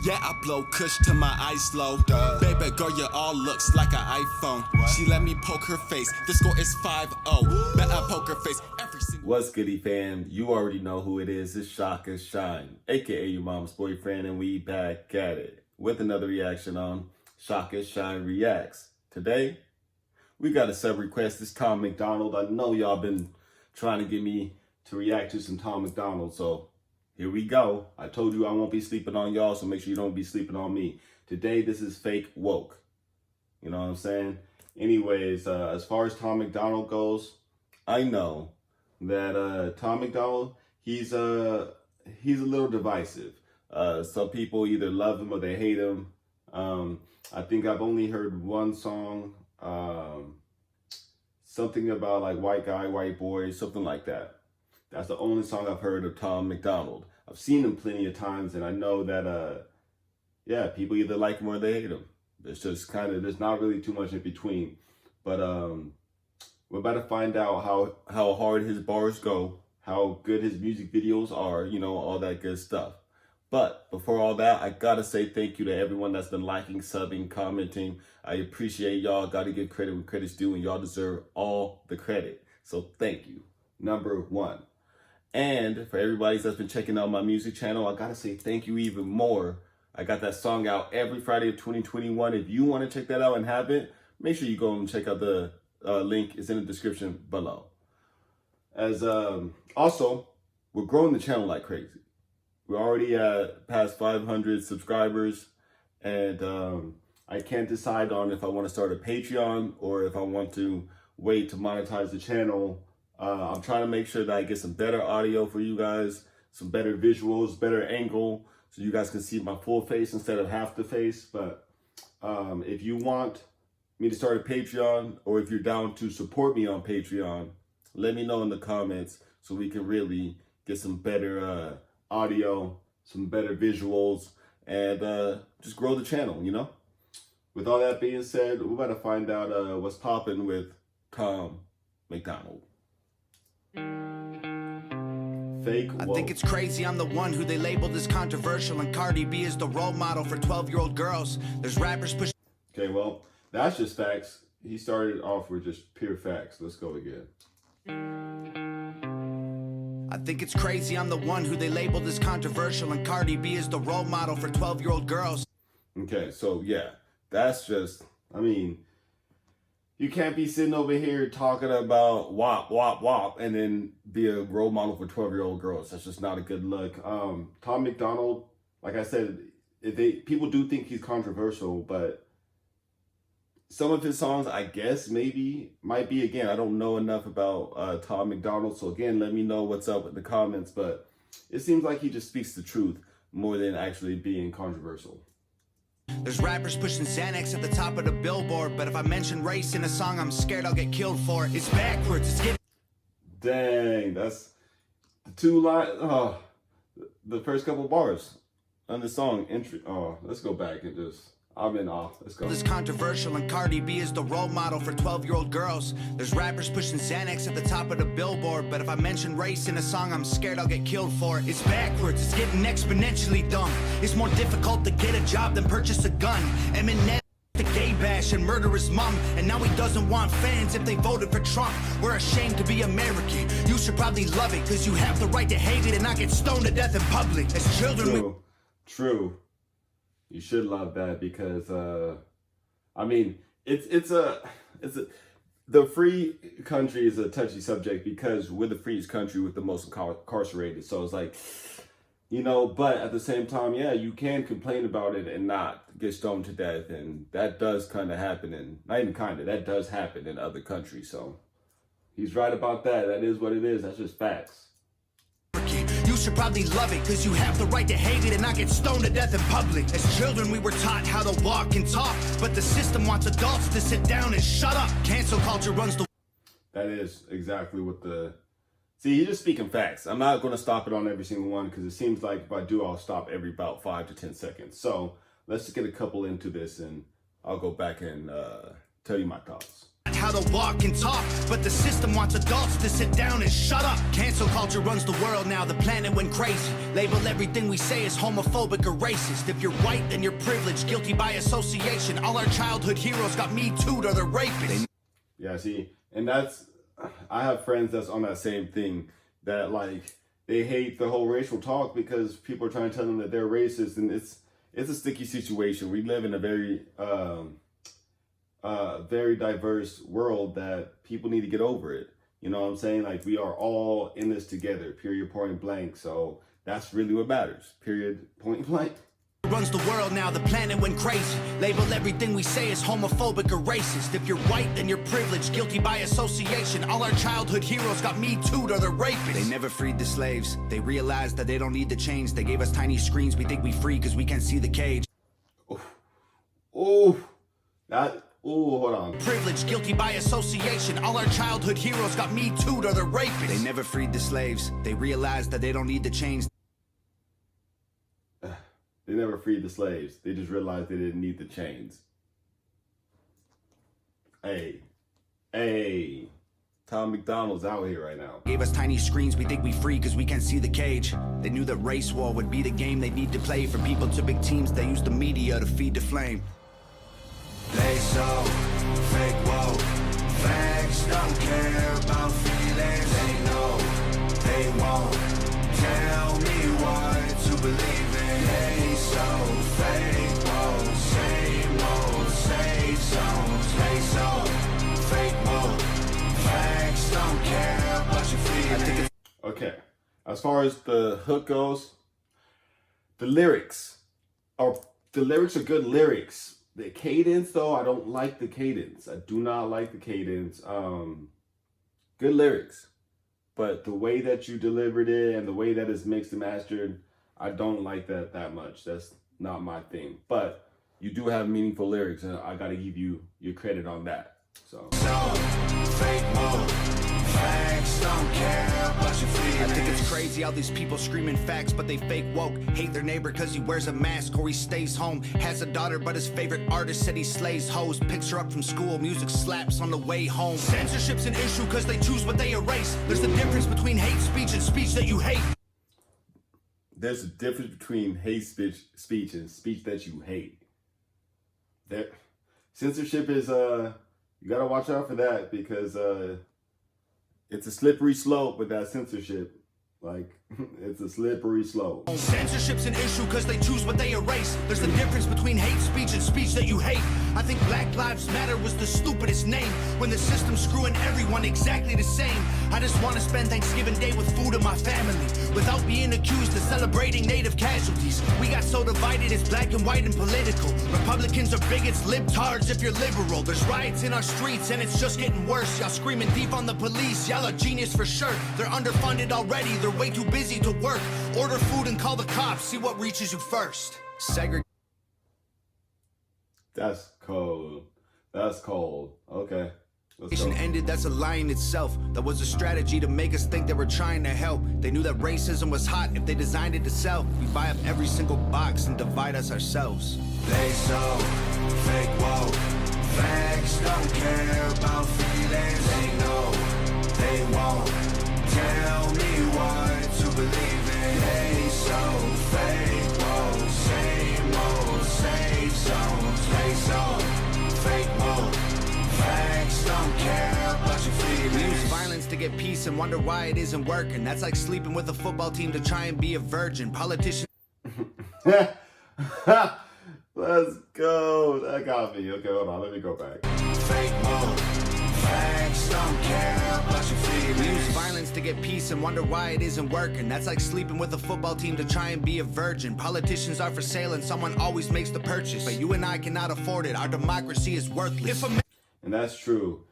Yeah, I blow kush till my eyes low. Baby girl, your all looks like an iPhone. She let me poke her face. The score is 5-0. Bet I poke her face every single. What's goody fam? You already know who it is. It's ShakaShine, aka your mom's boyfriend, and we back at it with another reaction on ShakaShine Reacts. Today, we got a sub request. It's Tom MacDonald. I know y'all been trying to get me to react to some Tom MacDonald, so here we go. I told you I won't be sleeping on y'all, so make sure you don't be sleeping on me. Today, this is fake woke. You know what I'm saying? Anyways, as far as Tom MacDonald goes, I know that Tom MacDonald, he's a little divisive. Some people either love him or they hate him. I think I've only heard one song, something about like white guy, white boy, something like that. That's the only song I've heard of Tom MacDonald. I've seen him plenty of times, and I know that, yeah, people either like him or they hate him. It's just kind of, there's not really too much in between. But we're about to find out how hard his bars go, how good his music videos are, you know, all that good stuff. But before all that, I gotta say thank you to everyone that's been liking, subbing, commenting. I appreciate y'all. Gotta give credit when credit's due, and y'all deserve all the credit. So thank you. Number one. And for everybody that's been checking out my music channel, I gotta say thank you even more. I got that song out every Friday of 2021. If you want to check that out and have it, make sure you go and check out the link. It's in the description below. As also, we're growing the channel like crazy. We're already at past 500 subscribers, and I can't decide on if I want to start a Patreon or if I want to wait to monetize the channel. I'm trying to make sure that I get some better audio for you guys, some better visuals, better angle, so you guys can see my full face instead of half the face. But if you want me to start a Patreon, or if you're down to support me on Patreon, let me know in the comments so we can really get some better audio, some better visuals, and just grow the channel, you know? With all that being said, we're about to find out what's popping with Tom MacDonald. Fake woke. I think it's crazy I'm the one who they labeled as controversial, and Cardi B is the role model for 12-year-old girls. There's rappers push. Okay, well, that's just facts. He started off with just pure facts. Let's go again. I think it's crazy I'm the one who they labeled as controversial, and Cardi B is the role model for 12-year-old girls. Okay, so yeah, that's just, I mean, you can't be sitting over here talking about wop, wop, wop, and then be a role model for 12-year-old girls. That's just not a good look. Tom MacDonald, like I said, people do think he's controversial, but some of his songs, I guess, maybe, might be. Again, I don't know enough about Tom MacDonald, so again, let me know what's up in the comments, but it seems like he just speaks the truth more than actually being controversial. There's rappers pushing Xanax at the top of the billboard, but if I mention race in a song, I'm scared I'll get killed for it. It's backwards, it's getting... Dang, that's the two line, the first couple bars on the song, entry. Oh, let's go back and just... I've been off. Let's go. This controversial, and Cardi B is the role model for 12-year-old girls. There's rappers pushing Xanax at the top of the billboard, but if I mention race in a song, I'm scared I'll get killed for it. It's backwards, it's getting exponentially dumb. It's more difficult to get a job than purchase a gun. Eminem the gay bash and murder his mom, and now he doesn't want fans if they voted for Trump. We're ashamed to be American. You should probably love it, because you have the right to hate it and not get stoned to death in public. As children, True. You should love that, because I mean, the free country is a touchy subject because we're the freest country with the most incarcerated. So it's like, you know, but at the same time, yeah, you can complain about it and not get stoned to death, and that does kind of happen, and not even kind of, that does happen in other countries. So he's right about that. That is what it is. That's just facts. You should probably love it, because you have the right to hate it and not get stoned to death in public. As children, we were taught how to walk and talk, but the system wants adults to sit down and shut up. Cancel culture runs the... That is exactly what the... See, you're just speaking facts. I'm not going to stop it on every single one, because it seems like if I do, I'll stop every about 5 to 10 seconds. So let's just get a couple into this, and I'll go back and tell you my thoughts. how to walk and talk, but the system wants adults to sit down and shut up. Cancel culture runs the world now, the planet went crazy. Label everything we say as homophobic or racist. If you're white, then you're privileged, guilty by association. All our childhood heroes got me too'd or they're rapists. Yeah, see, and I have friends that's on that same thing, that like, they hate the whole racial talk because people are trying to tell them that they're racist, and it's a sticky situation. We live in a very diverse world that people need to get over it. You know what I'm saying? Like, we are all in this together, period, point blank. So that's really what matters, period, point blank. Runs the world now, the planet went crazy. Label everything we say as homophobic or racist. If you're white, then you're privileged, guilty by association. All our childhood heroes got me too'd or they're rapists. They never freed the slaves. They realized that they don't need to change. They gave us tiny screens. We think we free because we can't see the cage. Hold on. Privilege, guilty by association. All our childhood heroes got me too'd or they're rapists. They never freed the slaves. They realized that they don't need to change. They never freed the slaves. They just realized they didn't need the chains. Hey, Tom MacDonald's out here right now. Gave us tiny screens, we think we free because we can't see the cage. They knew that race war would be the game they need to play. From people to big teams, they use the media to feed the flame. They so fake woke. Facts don't care about feelings. They know they won't tell me what to believe in. They so fake woke. Same old safe zones. They so fake woke. Facts don't care about your feelings. Okay, as far as the hook goes, the lyrics are good lyrics. The cadence, though, I don't like the cadence. I do not like the cadence. Good lyrics, but the way that you delivered it and the way that it's mixed and mastered, I don't like that much. That's not my thing. But you do have meaningful lyrics, and I gotta give you your credit on that. So fake mode. Facts don't care about your feelings. I think it's crazy how these people screaming facts, but they fake woke. Hate their neighbor cause he wears a mask or he stays home. Has a daughter, but his favorite artist said he slays hoes. Picks her up from school, music slaps on the way home. Censorship's an issue cause they choose what they erase. There's a difference between hate speech and speech that you hate. There's a difference between hate speech and speech that you hate. That censorship is you gotta watch out for that, because it's a slippery slope with that censorship. Like, it's a slippery slope. Censorship's an issue cause they choose what they erase. There's a difference between hate speech and speech that you hate. I think Black Lives Matter was the stupidest name, when the system's screwing everyone exactly the same. I just want to spend Thanksgiving Day with food and my family, without being accused of celebrating native casualties. We got so divided, it's black and white and political. Republicans are bigots, libtards if you're liberal. There's riots in our streets and it's just getting worse. Y'all screaming deep on the police, y'all are genius for sure. They're underfunded already, they're way too busy to work. Order food and call the cops, see what reaches you first. That's cold. That's cold. Okay. Let's go. Ended, that's a lie in itself. That was a strategy to make us think they were trying to help. They knew that racism was hot if they designed it to sell. We buy up every single box and divide us ourselves. They so fake woke. Facts don't care about feelings. They know they won't tell me what to believe in. They so fake woke. Same old safe zones. They so fake woke. Facts don't care about your feelings. We use violence to get peace and wonder why it isn't working. That's like sleeping with a football team to try and be a virgin. Politicians. Let's go. That got me. Okay, hold on. Let me go back. Fake mode. Facts don't care about your feelings. We use violence to get peace and wonder why it isn't working. That's like sleeping with a football team to try and be a virgin. Politicians are for sale and someone always makes the purchase. But you and I cannot afford it. Our democracy is worthless. And that's true.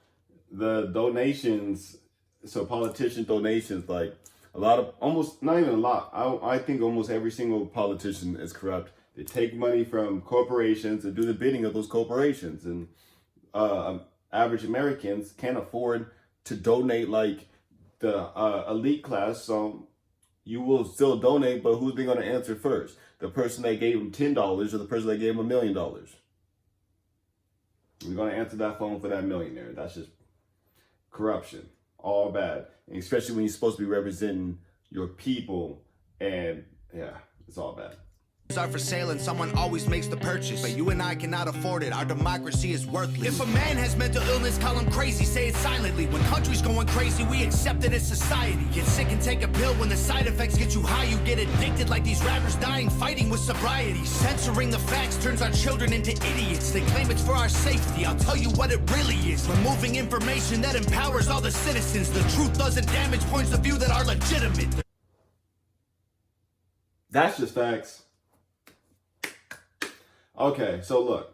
The donations, so politician donations, like a lot of, almost, not even a lot, I think almost every single politician is corrupt. They take money from corporations and do the bidding of those corporations. And average Americans can't afford to donate like the elite class. So you will still donate, but who's they going to answer first? The person that gave them $10 or the person that gave them $1 million? We're going to answer that phone for that millionaire. That's just corruption. All bad. And especially when you're supposed to be representing your people. And yeah, it's all bad. Are for sale and someone always makes the purchase, but you and I cannot afford it. Our democracy is worthless. If a man has mental illness, call him crazy, say it silently. When country's going crazy, we accept it as society. Get sick and take a pill. When the side effects get you high, you get addicted like these rappers dying fighting with sobriety. Censoring the facts turns our children into idiots. They claim it's for our safety. I'll tell you what it really is. Removing information that empowers all the citizens. The truth doesn't damage points of view that are legitimate. That's just facts. Okay, so look,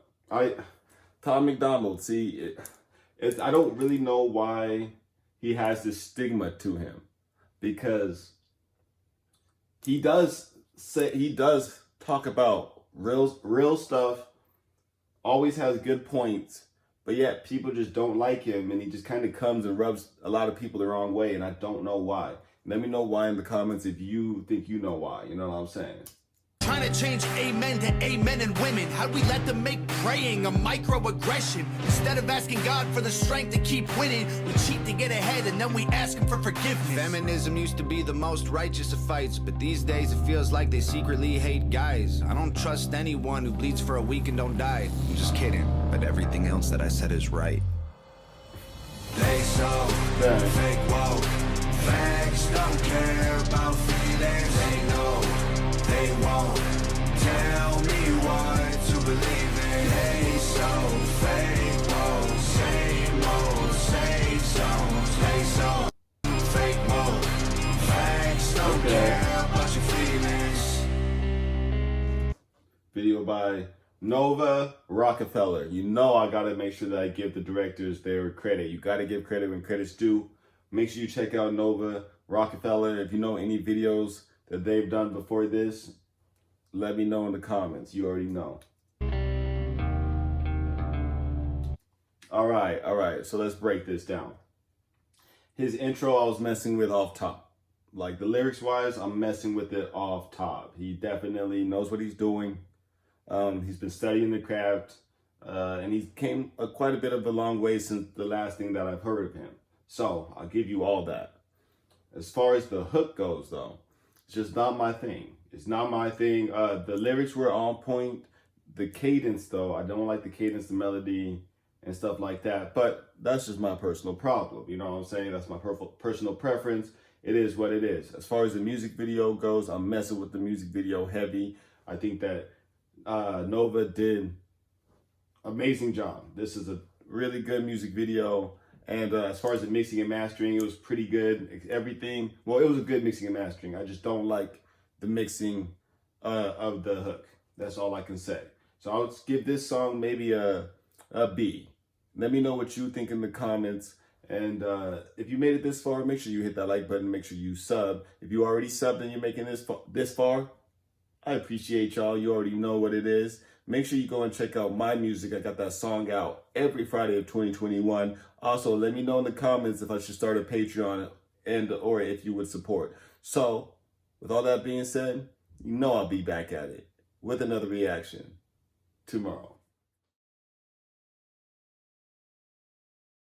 Tom MacDonald, see, I don't really know why he has this stigma to him, because he does talk about real stuff, always has good points, but yet people just don't like him, and he just kind of comes and rubs a lot of people the wrong way, and I don't know why. Let me know why in the comments if you think you know why. You know what I'm saying? Trying to change amen to amen and women. How'd we let them make praying a microaggression? Instead of asking God for the strength to keep winning, we cheat to get ahead and then we ask him for forgiveness. Feminism used to be the most righteous of fights, but these days it feels like they secretly hate guys. I don't trust anyone who bleeds for a week and don't die. I'm just kidding, but everything else that I said is right. They so fake woke. Facts don't care about feelings. They know they won't tell me what to believe in. They so fake woke. Same old, same songs. They so fake woke. Facts don't care about your feelings. Video by Nova Rockefeller. You know I gotta make sure that I give the directors their credit. You gotta give credit when credit's due. Make sure you check out Nova Rockefeller. If you know any videos that they've done before this, let me know in the comments. You already know. All right. So let's break this down. His intro I was messing with off top. Like the lyrics wise, I'm messing with it off top. He definitely knows what he's doing. He's been studying the craft, and he's came quite a bit of a long way since the last thing that I've heard of him. So I'll give you all that. As far as the hook goes, though, it's just not my thing. It's not my thing. The lyrics were on point. The cadence, though, I don't like the cadence, the melody, and stuff like that. But that's just my personal problem. You know what I'm saying? That's my personal preference. It is what it is. As far as the music video goes, I'm messing with the music video heavy. I think that Nova did amazing job. This is a really good music video. And as far as the mixing and mastering, it was pretty good. Everything, well, it was a good mixing and mastering. I just don't like the mixing of the hook. That's all I can say. So I'll give this song maybe a B. Let me know what you think in the comments. And if you made it this far, make sure you hit that like button. Make sure you sub. If you already subbed and you're making this far, I appreciate y'all. You already know what it is. Make sure you go and check out my music. I got that song out every Friday of 2021. Also, let me know in the comments if I should start a Patreon or if you would support. So, with all that being said, you know I'll be back at it with another reaction tomorrow.